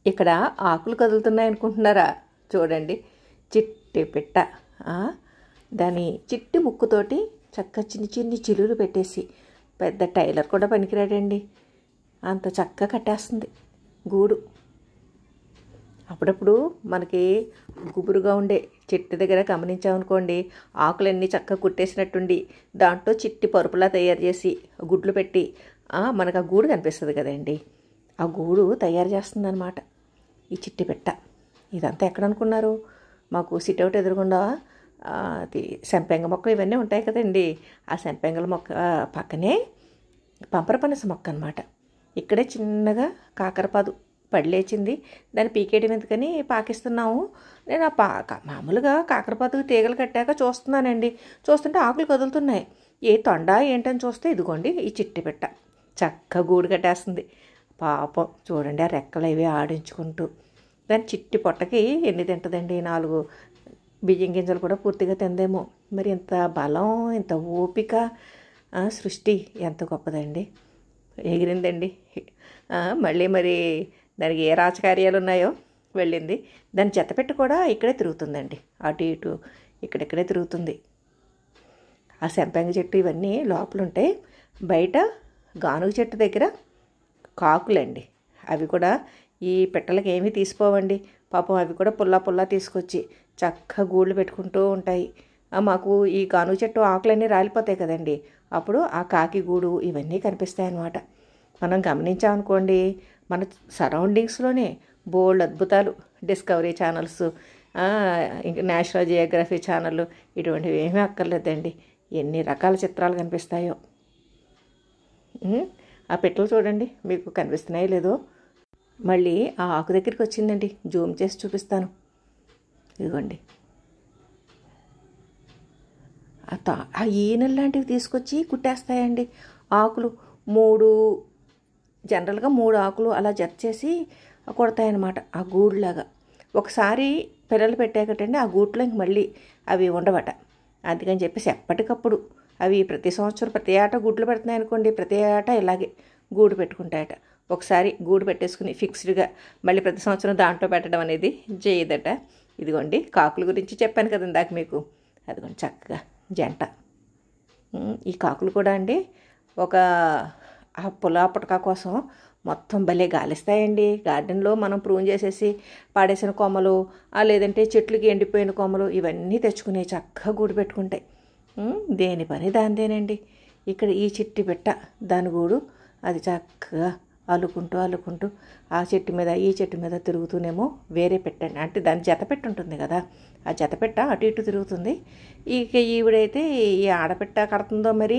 ఇక్కడ ఆకులు కదులుతున్నాయి అనుకుంటున్నారా? చూడండి, చిట్టి పిట్ట దాని చిట్టి ముక్కుతోటి చక్క చిన్ని చిన్ని చిలులు పెట్టేసి, పెద్ద టైలర్ కూడా పనికిరాడండి, అంత చక్కగా కట్టేస్తుంది గూడు. అప్పుడప్పుడు మనకి గుబురుగా ఉండే చెట్టు దగ్గర గమనించామనుకోండి, ఆకులన్నీ చక్కగా కుట్టేసినట్టుండి దాంట్లో చిట్టి పరుపులా తయారు చేసి గుడ్లు పెట్టి మనకు ఆ గూడు కనిపిస్తుంది కదండి, ఆ గూడు తయారు చేస్తుందన్నమాట ఈ చిట్టి పెట్ట. ఇదంతా ఎక్కడ అనుకున్నారు? మాకు సిట్అవుట్ ఎదురుగుండా అది సంపెంగ మొక్క ఇవన్నీ ఉంటాయి కదండి, ఆ సంపెంగల మొక్క పక్కనే పంపరపనస మొక్క అనమాట. ఇక్కడే చిన్నగా కాకరపాదు పడిలేచింది, దాన్ని పీకేయడం ఎందుకని పాకిస్తున్నాము. నేను మామూలుగా కాకరపాదు తీగలు కట్టాక చూస్తున్నానండి, చూస్తుంటే ఆకులు కదులుతున్నాయి. ఏ తొండ ఏంటని చూస్తే ఇదిగోండి ఈ చిట్టి పెట్ట చక్క గూడు కట్టేస్తుంది. పాపం చూడండి, ఆ రెక్కలు అవి ఆడించుకుంటూ. దాని చిట్టి పొట్టకి ఎన్ని తింటుందండి? 4 బియ్యం గింజలు కూడా పూర్తిగా తిందేమో. మరి ఇంత బలం, ఇంత ఓపిక, సృష్టి ఎంత గొప్పదండి. ఎగిరిందండి. మళ్ళీ మరి దానికి ఏ రాజకార్యాలు ఉన్నాయో వెళ్ళింది. దాని జతపెట్టు కూడా ఇక్కడే తిరుగుతుందండి, అటు ఇటు ఇక్కడెక్కడే తిరుగుతుంది. ఆ సంపెంగ చెట్టు ఇవన్నీ లోపల ఉంటాయి. బయట గానుగ చెట్టు దగ్గర కాకులండి, అవి కూడా ఈ పిట్టలకి ఏమీ తీసిపోవండి. పాపం అవి కూడా పుల్లా పుల్లా తీసుకొచ్చి చక్కగా గూళ్ళు పెట్టుకుంటూ ఉంటాయి. మాకు ఈ గానుగ చెట్టు ఆకులన్నీ రాలిపోతాయి కదండి, అప్పుడు ఆ కాకి గూడు ఇవన్నీ కనిపిస్తాయి అన్నమాట. మనం గమనించామనుకోండి, మన సరౌండింగ్స్లోనే బోల్డ్ అద్భుతాలు, డిస్కవరీ ఛానల్స్, ఇంకా నేషనల్ జియోగ్రఫీ ఛానళ్ళు, ఇటువంటివి ఏమీ అక్కర్లేదండి, ఎన్ని రకాల చిత్రాలు కనిపిస్తాయో. ఆ పెట్టలు చూడండి, మీకు కనిపిస్తున్నాయో లేదో. మళ్ళీ ఆ ఆకు దగ్గరికి వచ్చిందండి, జూమ్ చేసి చూపిస్తాను. ఇదిగోండి, ఆ ఈనెల లాంటివి తీసుకొచ్చి కుట్టేస్తాయండి ఆకులు. జనరల్గా 3 ఆకులు అలా జత చేసి కొడతాయన్నమాట ఆ గూడులాగా. ఒకసారి పిల్లలు పెట్టాకటండి ఆ గూట్లో ఇంక మళ్ళీ అవి ఉండవట. అందుకని చెప్పేసి ఎప్పటికప్పుడు అవి ప్రతి సంవత్సరం ప్రతి ఏటా గుడ్లు పెడుతున్నాయి అనుకోండి, ప్రతి ఏటా ఇలాగే గూడు పెట్టుకుంటాయట. ఒకసారి గూడు పెట్టేసుకుని ఫిక్స్డ్గా మళ్ళీ ప్రతి సంవత్సరం దాంట్లో పెట్టడం అనేది చేయదట. ఇదిగోండి, కాకుల గురించి చెప్పాను కదా ఇందాక మీకు, అదిగోండి చక్కగా జంట. ఈ కాకులు కూడా అండి ఒక ఆ పులా పుటకా కోసం మొత్తం భలే గాలిస్తాయండి. గార్డెన్లో మనం ప్రూన్ చేసేసి పాడేసిన కొమ్మలు, లేదంటే చెట్లకి ఎండిపోయిన కొమ్మలు ఇవన్నీ తెచ్చుకుని చక్కగా గూడు పెట్టుకుంటాయి. దేని పని దానిదేనండి. ఇక్కడ ఈ చిట్టి పెట్ట దాని గూడు అది చక్కగా అల్లుకుంటూ ఆ చెట్టు మీద ఈ చెట్టు మీద తిరుగుతూనేమో వేరే పెట్టండి, అంటే దాని జతపెట్టు ఉంటుంది కదా, ఆ జతపెట్ట అటు ఇటు తిరుగుతుంది. ఇక ఈవిడైతే ఈ ఆడపెట్ట కడుతుందో, మరి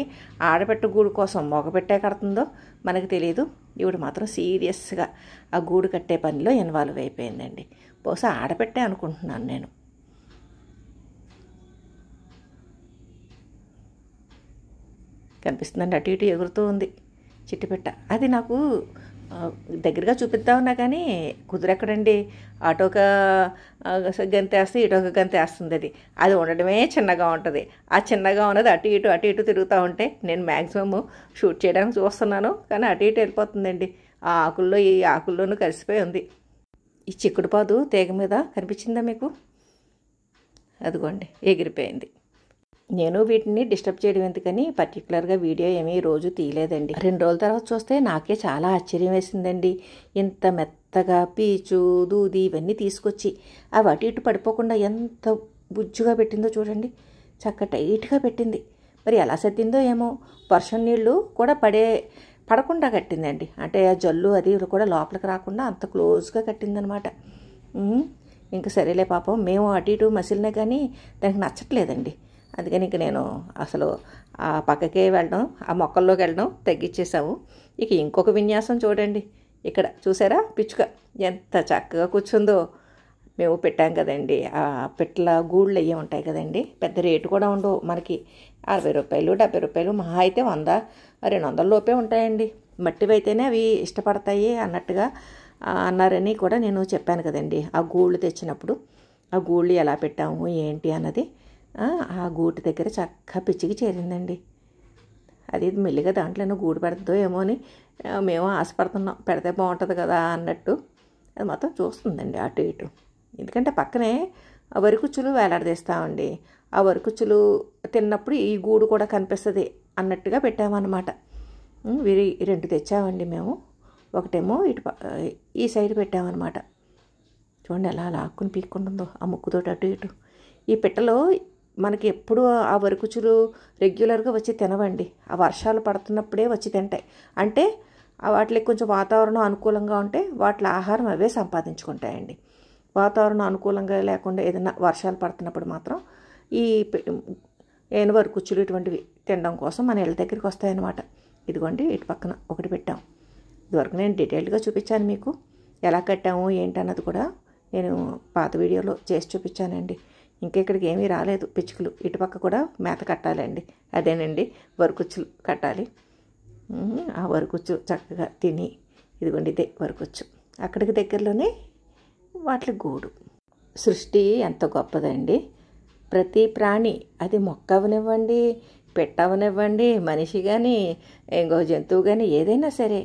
ఆడపెట్ట గూడు కోసం మగపెట్ట కడుతుందో మనకు తెలియదు. ఈవిడ మాత్రం సీరియస్గా ఆ గూడు కట్టే పనిలో ఇన్వాల్వ్ అయిపోయిందండి. బహుశా ఆడపెట్టే అనుకుంటున్నాను నేను. కనిపిస్తుందండి, అటు ఇటు ఎగురుతూ ఉంది చిట్టిపెట్ట. అది నాకు దగ్గరగా చూపిద్దామన్నా కానీ కుదురెక్కడండి. అటొక గంతేస్తే ఇటొక గంతేస్తుంది. అది ఉండడమే చిన్నగా ఉంటుంది. ఆ చిన్నగా ఉన్నది అటు ఇటు తిరుగుతూ ఉంటే నేను మ్యాక్సిమమ్ షూట్ చేయడానికి చూస్తున్నాను, కానీ అటు ఇటు వెళ్ళిపోతుందండి. ఆ ఆకుల్లో ఈ ఆకుల్లోనూ కలిసిపోయి ఉంది. ఈ చిక్కుడుపాదు తీగ మీద కనిపించిందా మీకు? అదిగోండి ఎగిరిపోయింది. నేను వీటిని డిస్టర్బ్ చేయడం ఎందుకని పర్టికులర్గా వీడియో ఏమీ రోజు తీయలేదండి. 2 రోజుల తర్వాత చూస్తే నాకే చాలా ఆశ్చర్యం వేసిందండి. ఇంత మెత్తగా పీచు దూది ఇవన్నీ తీసుకొచ్చి అవి అటు ఇటు పడిపోకుండా ఎంత బుజ్జుగా పెట్టిందో చూడండి, చక్క టైట్గా పెట్టింది. మరి ఎలా సర్దిందో ఏమో, వర్షం నీళ్ళు కూడా పడకుండా కట్టిందండి. అంటే ఆ జల్లు అది కూడా లోపలికి రాకుండా అంత క్లోజ్గా కట్టిందనమాట. ఇంకా సరేలే పాపం, మేము అటు ఇటు మసిలినా కానీ దానికి నచ్చట్లేదండి. అందుకని ఇంక నేను అసలు ఆ పక్కకే వెళ్ళడం, ఆ మొక్కల్లోకి వెళ్ళడం తగ్గించేసాము. ఇక ఇంకొక విన్యాసం చూడండి, ఇక్కడ చూసారా పిచ్చుక ఎంత చక్కగా కూర్చుందో. మేము పెట్టాం కదండి, ఆ పెట్టల గూళ్ళు అయ్యే ఉంటాయి కదండి, పెద్ద రేటు కూడా ఉండవు మనకి, 60 రూపాయలు 70 రూపాయలు, మహా అయితే 100 200 లోపే ఉంటాయండి. మట్టివి అయితేనే అవి ఇష్టపడతాయి అన్నట్టుగా అన్నారని కూడా నేను చెప్పాను కదండి. ఆ గూళ్ళు తెచ్చినప్పుడు ఆ గూళ్ళు ఎలా పెట్టాము ఏంటి అన్నది. ఆ గూటి దగ్గర చక్కగా పిచ్చికి చేరిందండి. అది మెల్లిగా దాంట్లోనే గూడు పెడుతుందో ఏమో అని మేము ఆశపడుతున్నాం, పెడితే బాగుంటుంది కదా అన్నట్టు. అది మొత్తం చూస్తుందండి అటు ఇటు. ఎందుకంటే పక్కనే ఆ వరికుచ్చులు వేలాడదీస్తామండి. ఆ వరికుచ్చులు తిన్నప్పుడు ఈ గూడు కూడా కనిపిస్తుంది అన్నట్టుగా పెట్టామన్నమాట. వీరి 2 తెచ్చామండి మేము. ఒకటేమో ఈ సైడ్ పెట్టామన్నమాట. చూడండి ఎలా లాక్కుని పీక్కుంటుందో ఆ ముక్కుతోటి అటు ఇటు. ఈ పిట్టలో మనకి ఎప్పుడు ఆ వరికుచ్చులు రెగ్యులర్గా వచ్చి తినవండి. ఆ వర్షాలు పడుతున్నప్పుడే వచ్చి తింటాయి. అంటే వాటికి కొంచెం వాతావరణం అనుకూలంగా ఉంటే వాటి ఆహారం అవే సంపాదించుకుంటాయండి. వాతావరణం అనుకూలంగా లేకుండా ఏదైనా వర్షాలు పడుతున్నప్పుడు మాత్రం ఈ వరికుచ్చులు ఇటువంటివి తినడం కోసం మన ఇళ్ళ దగ్గరికి వస్తాయన్నమాట. ఇదిగోండి ఇటు పక్కన ఒకటి పెట్టాం. ఇదివరకు నేను డీటెయిల్డ్గా చూపించాను మీకు. ఎలా కట్టాము ఏంటన్నది కూడా నేను పాత వీడియోలో చేసి చూపించానండి. ఇంకెక్కడికి ఏమీ రాలేదు పిచ్చుకలు. ఇటుపక్క కూడా మేత కట్టాలండి. అదేనండి వరికుచ్చులు కట్టాలి. ఆ వరికుచ్చు చక్కగా తిని, ఇదిగోండి ఇదే వరికుచ్చు. అక్కడికి దగ్గరలోనే వాటి గూడు. సృష్టి ఎంత గొప్పదండి. ప్రతి ప్రాణి, అది మొక్క అవనివ్వండి, పెట్ట అవనివ్వండి, మనిషి కానీ ఇంకో జంతువు కానీ ఏదైనా సరే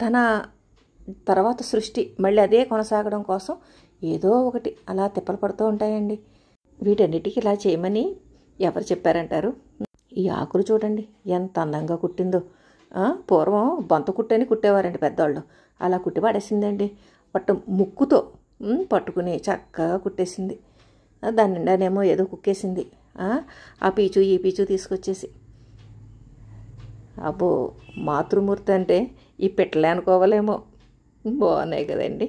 తన తర్వాత సృష్టి మళ్ళీ అదే కొనసాగడం కోసం ఏదో ఒకటి అలా తిప్పలు పడుతూ ఉంటాయండి. వీటన్నిటికీ ఇలా చేయమని ఎవరు చెప్పారంటారు? ఈ ఆకులు చూడండి ఎంత అందంగా కుట్టిందో. పూర్వం బొంత కుట్టని కుట్టేవారండి పెద్దవాళ్ళు. అలా కుట్టి పడేసిందండి. ముక్కుతో పట్టుకుని చక్కగా కుట్టేసింది. దాని నిండానేమో ఏదో కుక్కేసింది. ఆ పీచు ఈ పీచు తీసుకొచ్చేసి. అబ్బో, మాతృమూర్తి అంటే ఈ పిట్టలే అనుకోవాలేమో. బాగున్నాయి కదండి.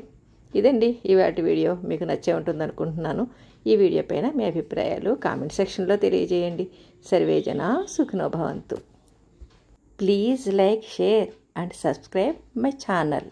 ఇదండి ఇవాటి వీడియో. మీకు నచ్చే ఉంటుంది అనుకుంటున్నాను. ఈ వీడియో పైన మీ అభిప్రాయాలు కామెంట్ సెక్షన్లో తెలియజేయండి. సర్వే జనా సుఖినో భవంతు. Please like, share and subscribe my channel.